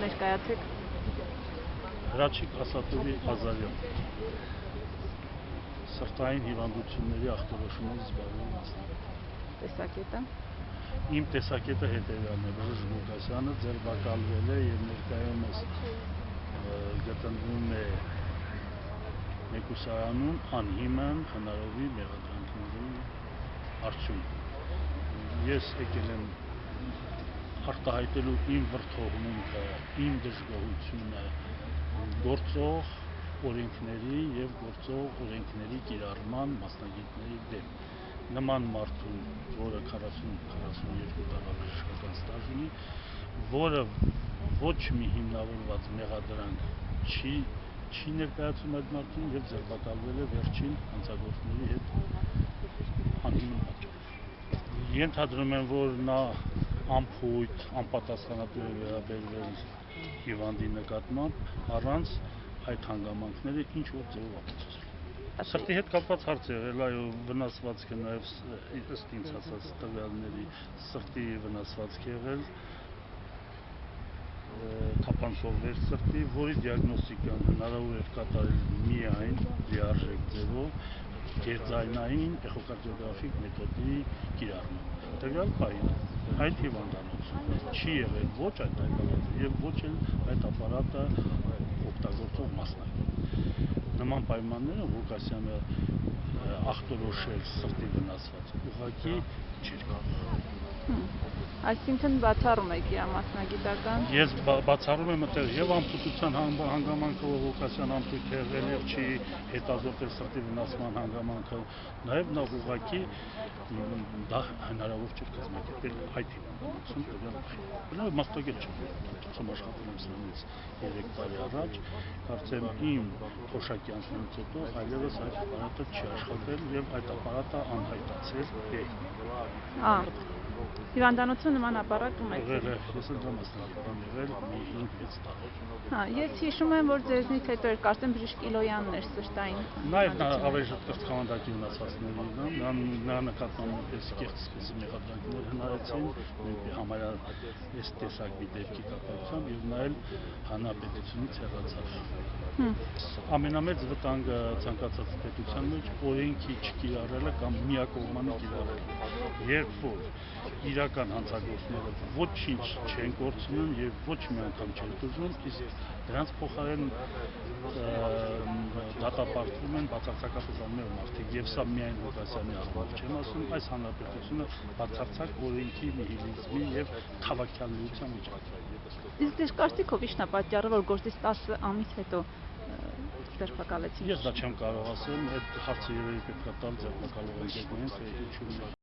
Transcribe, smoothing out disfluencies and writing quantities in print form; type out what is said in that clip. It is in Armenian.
ներկայացեք։ Հրաչիկ Ասատովի Ազարյան, սրտային հիվանդությունների ախտորոշումով զբաղվող մասնագետ։ Տեսակետը։ Իմ տեսակետը հետևյալն է, որ Ղուկասյանը ձերբակալվել է եւ ներկայումս գտնվում է մեկուսարանում անհիմն հնարավորի մեղադրանքների արդյունքում։ Ես եկել եմ արտահայտելու իմ վրդովմունքը, իմ դժգոհությունը գործող օրենքների եւ գործող օրենքների կիրառման մասնագետների դեմ։ Նման մարդու, որը 40-42 տարվա բժշկական ստաժ ունի, որը ոչ մի հիմնավորված մեղադրանք չի ներկայացում այդ մարդուն եւ ձերբակալվել է վերջին հանցագործների հետ անհիմն պատճառով։ Ենթադրում եմ, որ նա անփույթ, անպատասխանատու է վերաբերվել հիվանդի նկատմամբ առանց այդ հանգամանքները ինչ որ ձևով ապացուցել։ Սրտի հետ կապված հարց է եղել, այո, վնասվածքը նաև ըստ ինձ հասած տվյալների սրտի վնասվածք եղել, թափանցող վեր սրտի, որի դիագնոստիկան հնարավոր էր կատարել միայն լիարժեք ձևով գերձայնային էխոկարդիոգրաֆիկ մեթոդի կիրառմամբ։ Տվյալ պահին այդ հիվանդանոցում չի եղել ոչ այդ ապարատը եւ ոչ էլ այդ ապարատը օգտագործող մասնագետ։ Նման պայմաններում Ղուկասյանը ախտորոշել սրտի վնասված ուղղակի չէր կարող։ Այսինքն բացառում եք իր մասնագիտական։ Ես բացառում եմ այդտեղ եւ անփութության հանգամանքը, որ Ղուկասյան անփույթ է եղել եւ չի հետազոտել սրտի վնասման հանգամանքը, նաեւ նա ուղղակի դա հնարավոր չէր կազմակերպել այդ հիվանդանոցում տվյալ պահին։ Բնավ մասնագետ չէ, դպրոցում աշխատում եմ սրանից 3 տարի առաջ, կարծեմ իմ թոշակյանքներից հետո այլևս այդ ապարատը չի աշխատել եւ այդ ապարատը անհայտացել է։ Հիվանդանոցում նման ապարատ ունեցել։ Ես էլ դա մասնագետ եմ եղել մի 5-6 տարի։ Ես հիշում եմ, որ ձեզնից հետո էր կարծեմ բժիշկ Իլոյանն էր սրտային։ Նաեւ նա ավելի կրծքավանդակի վնասվածքների նա նկատմամբ նույնպես կեղծ մեղադրանքներ հնարեցին, համարյա այս տեսակ մի դեպքի կապակցությամբ եւ նա էլ հանրապետությունից հեռացավ։ Ամենամեծ վտանգը ցանկացած պետության մեջ օրենքի չկիրառելը կամ միակողմանի կիրառելը։ Երբ որ իրական հանցագործները ոչինչ չեն կորցնում եւ ոչ մի անգամ չեն դժում, իսկ դրանց փոխարեն դատապարտվում են բացարձակապես անմեղ մարդիկ եւ սա միայն Ղուկասյանի առումով չեմ ասում, այս հանրապետությունը բացարձակ օրենքի նիհիլիզմի եւ թավաքյալության վիճակում է։ Իսկ ձեր կարծիքով ի՞նչն է պատճառը, որ գործից 10 ամիս հետո ձերբակալեցին։ Ես դա չեմ կարող ասել, այդ հարցը երևի պետք է տալ ձերբակալող ընկերներին, թե ինչու։